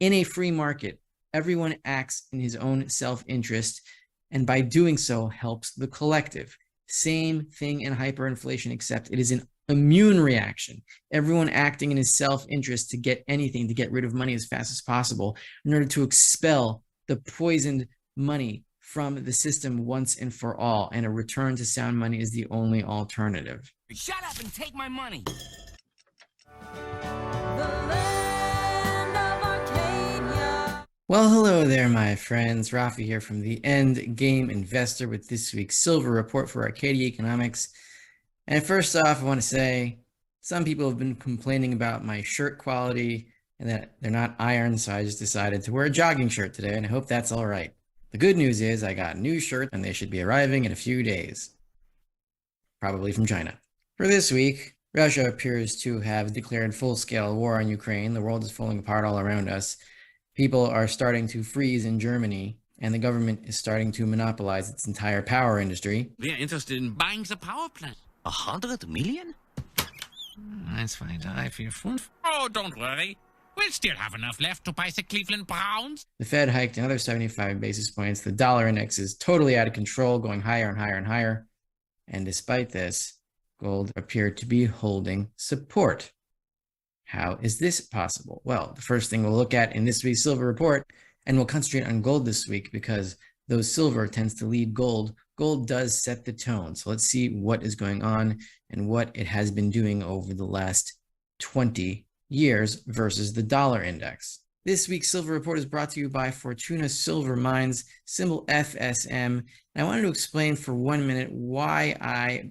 In a free market, everyone acts in his own self-interest, and by doing so helps the collective. Same thing in hyperinflation, except it is an immune reaction. Everyone acting in his self-interest to get anything, to get rid of money as fast as possible in order to expel the poisoned money from the system once and for all. And a return to sound money is the only alternative. Shut up and take my money. Well, hello there, my friends. Rafi here from the End Game Investor with this week's silver report for Arcadia Economics. And first off, I want to say some people have been complaining about my shirt quality and that they're not ironed, so I just decided to wear a jogging shirt today, and I hope that's all right. The good news is I got new shirts, and they should be arriving in a few days, probably from China. For this week, Russia appears to have declared full-scale war on Ukraine. The world is falling apart all around us. People are starting to freeze in Germany, and the government is starting to monopolize its entire power industry. We are interested in buying the power plant. 100 million? 1, 2, 3, 4, 5. Oh, don't worry. We'll still have enough left to buy the Cleveland Browns. The Fed hiked another 75 basis points. The dollar index is totally out of control, going higher and higher and higher. And despite this, gold appeared to be holding support. How is this possible? Well, the first thing we'll look at in this week's silver report, and we'll concentrate on gold this week because though silver tends to lead gold, gold does set the tone. So let's see what is going on and what it has been doing over the last 20 years versus the dollar index. This week's silver report is brought to you by Fortuna Silver Mines, symbol FSM. And I wanted to explain for 1 minute why I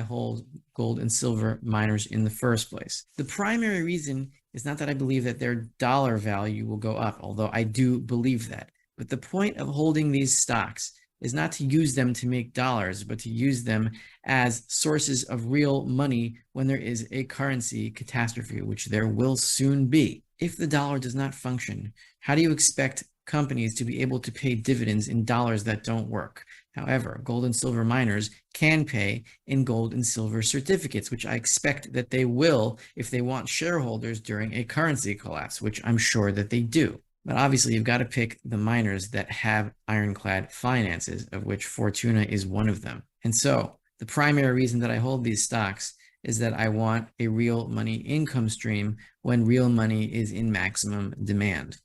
hold gold and silver miners in the first place. The primary reason is not that I believe that their dollar value will go up, although I do believe that. But the point of holding these stocks is not to use them to make dollars, but to use them as sources of real money when there is a currency catastrophe, which there will soon be. If the dollar does not function, how do you expect companies to be able to pay dividends in dollars that don't work? However, gold and silver miners can pay in gold and silver certificates, which I expect that they will if they want shareholders during a currency collapse, which I'm sure that they do. But obviously, you've got to pick the miners that have ironclad finances, of which Fortuna is one of them. And so the primary reason that I hold these stocks is that I want a real money income stream when real money is in maximum demand.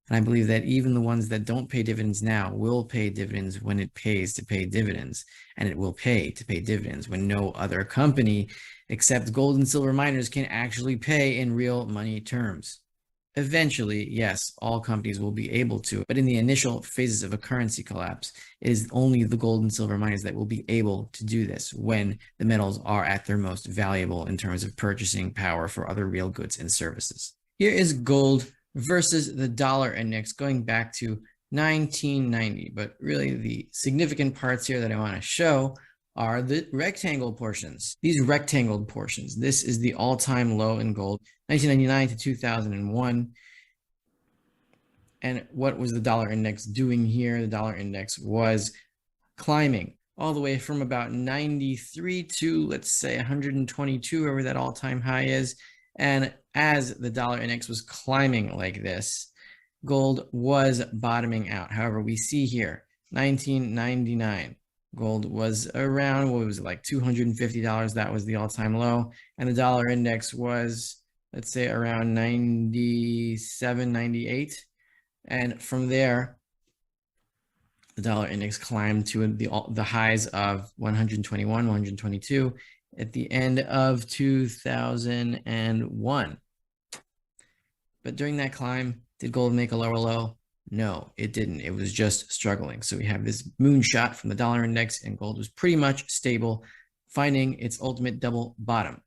And I believe that even the ones that don't pay dividends now will pay dividends when it pays to pay dividends. And it will pay to pay dividends when no other company except gold and silver miners can actually pay in real money terms. Eventually, yes, all companies will be able to, but in the initial phases of a currency collapse, it is only the gold and silver miners that will be able to do this when the metals are at their most valuable in terms of purchasing power for other real goods and services. Here is gold versus the dollar index going back to 1990, but really the significant parts here that I want to show are the rectangle portions. These rectangled portions, this is the all-time low in gold, 1999 to 2001. And what was the dollar index doing here? The dollar index was climbing all the way from about 93 to, let's say, 122, wherever that all-time high is. And as the dollar index was climbing like this, gold was bottoming out. However, we see here, 1999, gold was around, what was it, like $250? That was the all-time low. And the dollar index was, let's say, around 97, 98. And from there, the dollar index climbed to the highs of 121, 122 at the end of 2001. But during that climb, did gold make a lower low? No, it didn't. It was just struggling. So we have this moonshot from the dollar index, and gold was pretty much stable, finding its ultimate double bottom.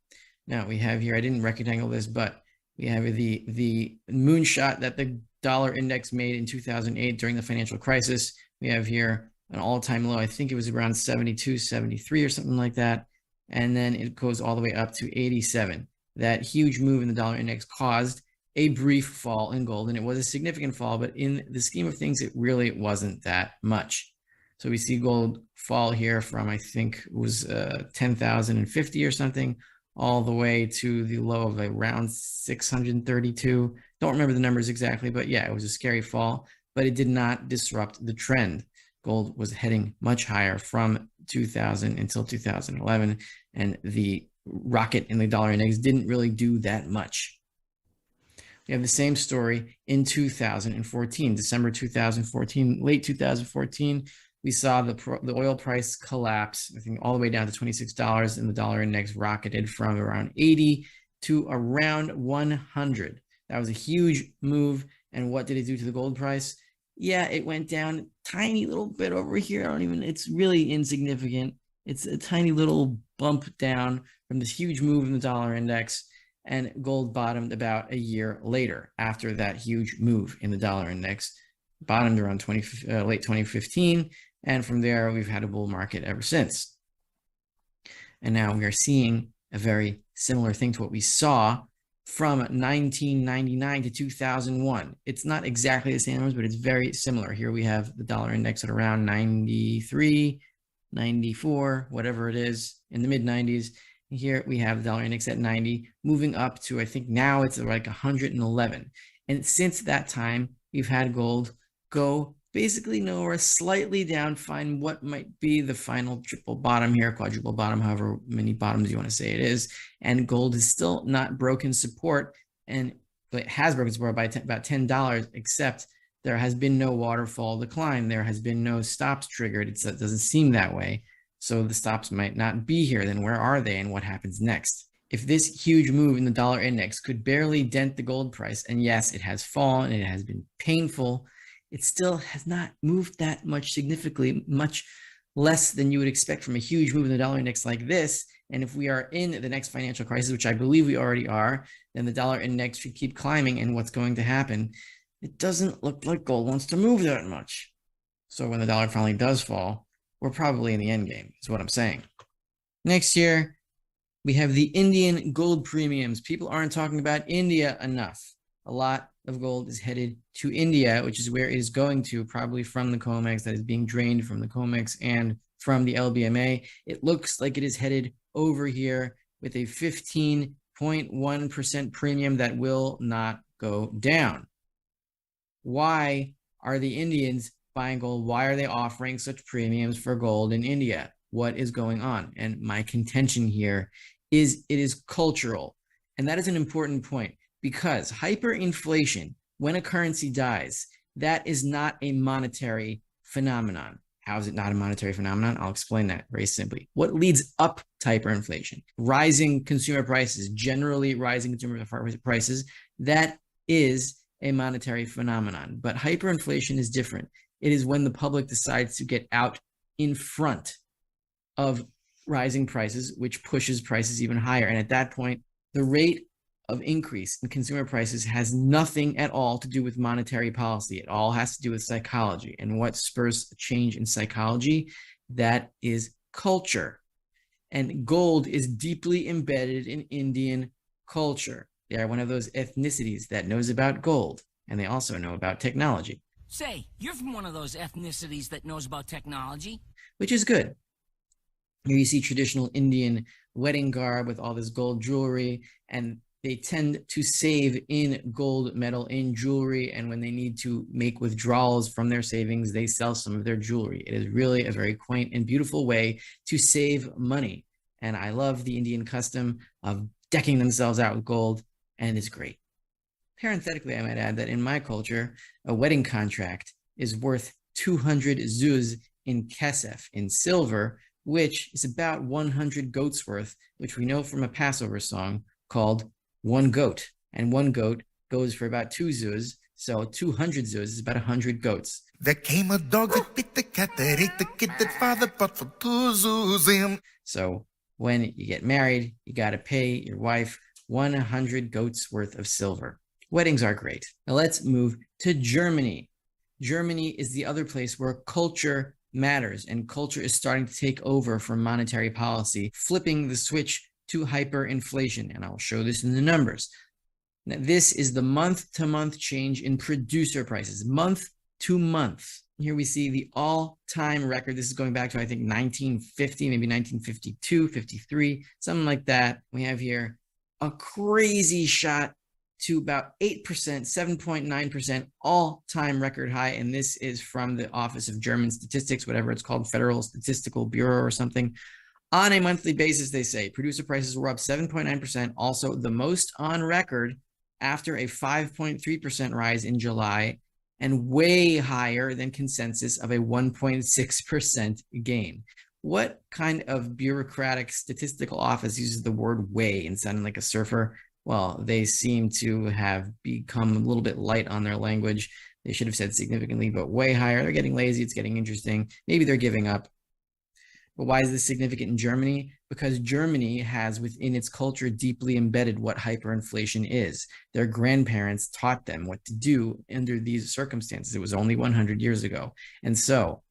Now we have here, I didn't rectangle this, but we have the moonshot that the dollar index made in 2008 during the financial crisis. We have here an all-time low. I think it was around 72, 73 or something like that. And then it goes all the way up to 87. That huge move in the dollar index caused a brief fall in gold, and it was a significant fall, but in the scheme of things, it really wasn't that much. So we see gold fall here from, I think it was 10,050 or something, all the way to the low of around 632. Don't remember the numbers exactly, but yeah, it was a scary fall, but it did not disrupt the trend. Gold was heading much higher from 2000 until 2011, and the rocket in the dollar index didn't really do that much. We have the same story in 2014, December 2014, late 2014. We saw the oil price collapse, I think all the way down to $26, and the dollar index rocketed from around 80 to around 100. That was a huge move. And what did it do to the gold price? Yeah, it went down a tiny little bit over here. It's really insignificant. It's a tiny little bump down from this huge move in the dollar index, and gold bottomed about a year later after that huge move in the dollar index. Bottomed around late 2015, and from there we've had a bull market ever since. And now we are seeing a very similar thing to what we saw from 1999 to 2001. It's not exactly the same numbers, but it's very similar. Here we have the dollar index at around 93, 94, whatever it is, in the mid 90s. Here we have the dollar index at 90, moving up to, I think now it's like 111. And since that time, we've had gold go basically nowhere, slightly down, find what might be the final triple bottom here, quadruple bottom, however many bottoms you want to say it is. And gold has still not broken support, and it has broken support by about $10, except there has been no waterfall decline. There has been no stops triggered. It doesn't seem that way. So the stops might not be here. Then where are they, and what happens next? If this huge move in the dollar index could barely dent the gold price, and yes, it has fallen, and it has been painful, it still has not moved that much significantly, much less than you would expect from a huge move in the dollar index like this. And if we are in the next financial crisis, which I believe we already are, then the dollar index should keep climbing. And what's going to happen? It doesn't look like gold wants to move that much. So when the dollar finally does fall, we're probably in the end game, is what I'm saying. Next year, we have the Indian gold premiums. People aren't talking about India enough. A lot of gold is headed to India, which is where it is going to, probably from the COMEX, that is being drained from the COMEX and from the LBMA. It looks like it is headed over here with a 15.1% premium that will not go down. Why are the Indians buying gold? Why are they offering such premiums for gold in India? What is going on? And my contention here is it is cultural. And that is an important point, because hyperinflation, when a currency dies, that is not a monetary phenomenon. How is it not a monetary phenomenon? I'll explain that very simply. What leads up to hyperinflation? Rising consumer prices, generally rising consumer prices, that is a monetary phenomenon. But hyperinflation is different. It is when the public decides to get out in front of rising prices, which pushes prices even higher. And at that point, the rate of increase in consumer prices has nothing at all to do with monetary policy. It all has to do with psychology. And what spurs a change in psychology? That is culture. And gold is deeply embedded in Indian culture. They are one of those ethnicities that knows about gold, and they also know about technology. Say, you're from one of those ethnicities that knows about technology. Which is good. Here you see traditional Indian wedding garb with all this gold jewelry, and they tend to save in gold metal in jewelry, and when they need to make withdrawals from their savings, they sell some of their jewelry. It is really a very quaint and beautiful way to save money. And I love the Indian custom of decking themselves out with gold, and it's great. Parenthetically, I might add that in my culture, a wedding contract is worth 200 zuz in kesef, in silver, which is about 100 goats worth, which we know from a Passover song called One Goat. And one goat goes for about 2 zuz, so 200 zuz is about 100 goats. There came a dog that bit the cat that ate the kid that father bought for 2 zuz in. So when you get married, you got to pay your wife 100 goats worth of silver. Weddings are great. Now let's move to Germany. Germany is the other place where culture matters, and culture is starting to take over from monetary policy, flipping the switch to hyperinflation. And I'll show this in the numbers. Now, this is the month-to-month change in producer prices, month to month. Here we see the all-time record. This is going back to, I think, 1950, maybe 1952, 53, something like that. We have here a crazy shot to about 8%, 7.9%, all-time record high. And this is from the Office of German Statistics, whatever it's called, Federal Statistical Bureau or something. On a monthly basis, they say producer prices were up 7.9%, also the most on record after a 5.3% rise in July, and way higher than consensus of a 1.6% gain. What kind of bureaucratic statistical office uses the word way and sounding like a surfer? Well, they seem to have become a little bit light on their language. They should have said significantly, but way higher. They're getting lazy. It's getting interesting. Maybe they're giving up. But why is this significant in Germany? Because Germany has within its culture deeply embedded what hyperinflation is. Their grandparents taught them what to do under these circumstances. It was only 100 years ago. And so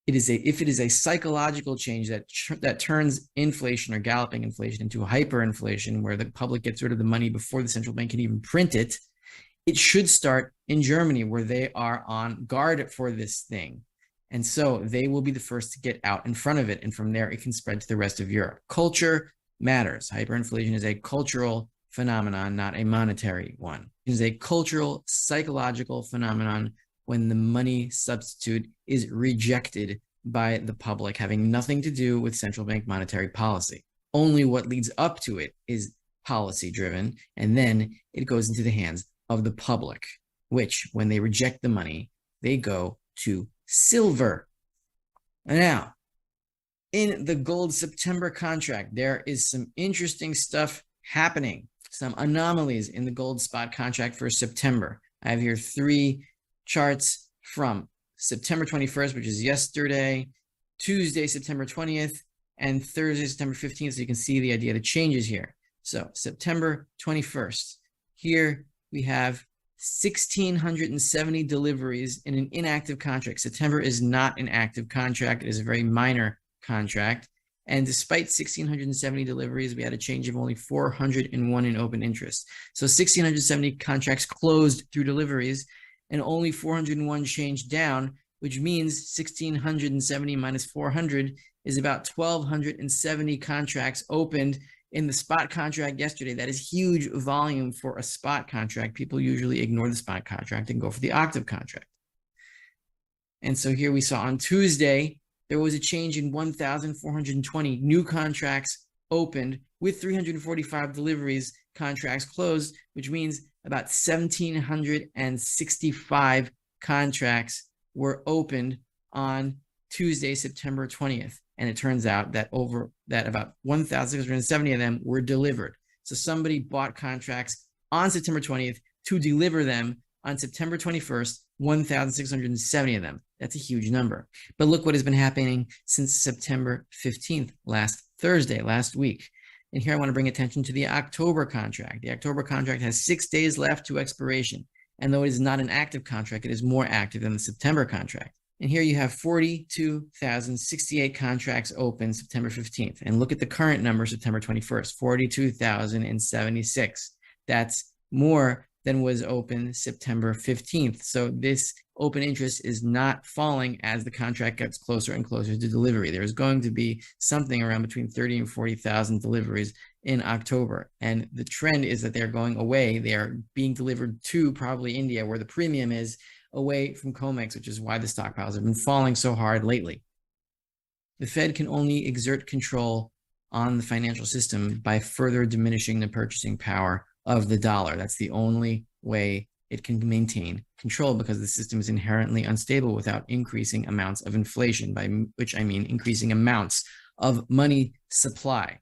if it is a psychological change that turns inflation or galloping inflation into hyperinflation, where the public gets rid of the money before the central bank can even print it, it should start in Germany, where they are on guard for this thing. And so they will be the first to get out in front of it. And from there, it can spread to the rest of Europe. Culture matters. Hyperinflation is a cultural phenomenon, not a monetary one. It is a cultural, psychological phenomenon when the money substitute is rejected by the public, having nothing to do with central bank monetary policy. Only what leads up to it is policy driven. And then it goes into the hands of the public, which when they reject the money, they go to silver. Now, in the gold September contract, there is some interesting stuff happening, some anomalies in the gold spot contract for September. I have here 3 charts from September 21st, which is yesterday, Tuesday, September 20th, and Thursday, September 15th. So you can see the idea of the changes here. So September 21st, here we have 1,670 deliveries in an inactive contract. September is not an active contract. It is a very minor contract. And despite 1,670 deliveries, we had a change of only 401 in open interest. So 1,670 contracts closed through deliveries and only 401 changed down, which means 1,670 minus 400 is about 1,270 contracts opened in the spot contract yesterday. That is huge volume for a spot contract. People usually ignore the spot contract and go for the octave contract. And so here we saw on Tuesday, there was a change in 1,420 new contracts opened with 345 deliveries, contracts closed, which means about 1,765 contracts were opened on Tuesday, September 20th. And it turns out that about 1,670 of them were delivered. So somebody bought contracts on September 20th to deliver them on September 21st, 1,670 of them. That's a huge number. But look what has been happening since September 15th, last week. And here I want to bring attention to the October contract. The October contract has 6 days left to expiration. And though it is not an active contract, it is more active than the September contract. And here you have 42,068 contracts open September 15th. And look at the current number, September 21st, 42,076. That's more than was open September 15th. So this open interest is not falling as the contract gets closer and closer to delivery. There's going to be something around between 30 and 40,000 deliveries in October. And the trend is that they're going away. They are being delivered to probably India, where the premium is, away from COMEX, which is why the stockpiles have been falling so hard lately. The Fed can only exert control on the financial system by further diminishing the purchasing power of the dollar. That's the only way it can maintain control, because the system is inherently unstable without increasing amounts of inflation, by which I mean increasing amounts of money supply.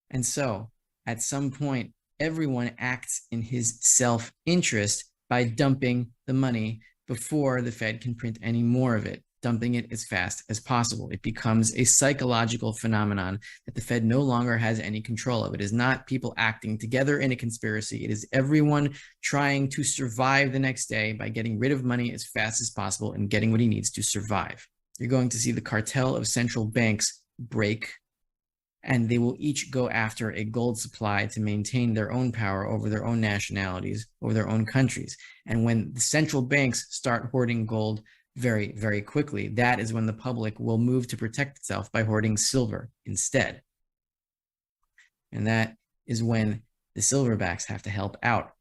And so at some point, everyone acts in his self-interest by dumping the money before the Fed can print any more of it, dumping it as fast as possible. It becomes a psychological phenomenon that the Fed no longer has any control of. It is not people acting together in a conspiracy. It is everyone trying to survive the next day by getting rid of money as fast as possible and getting what he needs to survive. You're going to see the cartel of central banks break, and they will each go after a gold supply to maintain their own power over their own nationalities, over their own countries. And when the central banks start hoarding gold very, very quickly, that is when the public will move to protect itself by hoarding silver instead. And that is when the silverbacks have to help out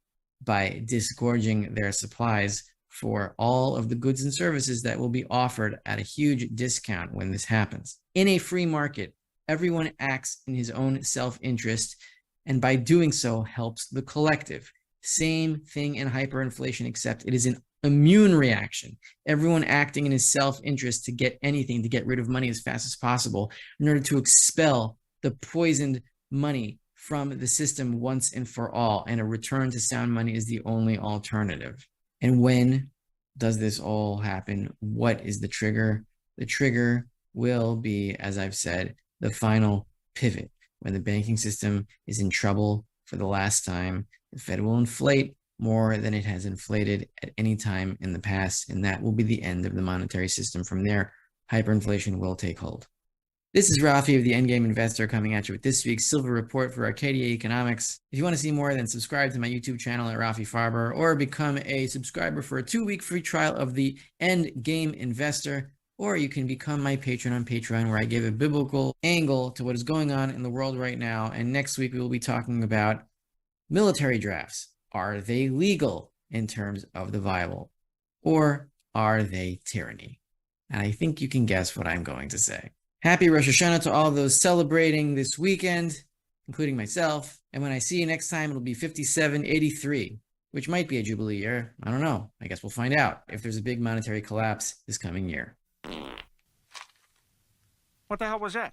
by disgorging their supplies for all of the goods and services that will be offered at a huge discount when this happens. In a free market, everyone acts in his own self-interest, and by doing so helps the collective. Same thing in hyperinflation, except it is an immune reaction. Everyone acting in his self-interest to get anything, to get rid of money as fast as possible in order to expel the poisoned money from the system once and for all. And a return to sound money is the only alternative. And when does this all happen? What is the trigger? The trigger will be, as I've said, the final pivot. When the banking system is in trouble for the last time, the Fed will inflate more than it has inflated at any time in the past, and that will be the end of the monetary system. From there, hyperinflation will take hold. This is Rafi of the Endgame Investor coming at you with this week's Silver Report for Arcadia Economics. If you want to see more, then subscribe to my YouTube channel at Rafi Farber, or become a subscriber for a 2-week free trial of the Endgame Investor, or you can become my patron on Patreon, where I give a biblical angle to what is going on in the world right now. And next week, we will be talking about military drafts. Are they legal in terms of the Bible, or are they tyranny? And I think you can guess what I'm going to say. Happy Rosh Hashanah to all those celebrating this weekend, including myself. And when I see you next time, it'll be 5783, which might be a Jubilee year. I don't know. I guess we'll find out if there's a big monetary collapse this coming year. What the hell was that?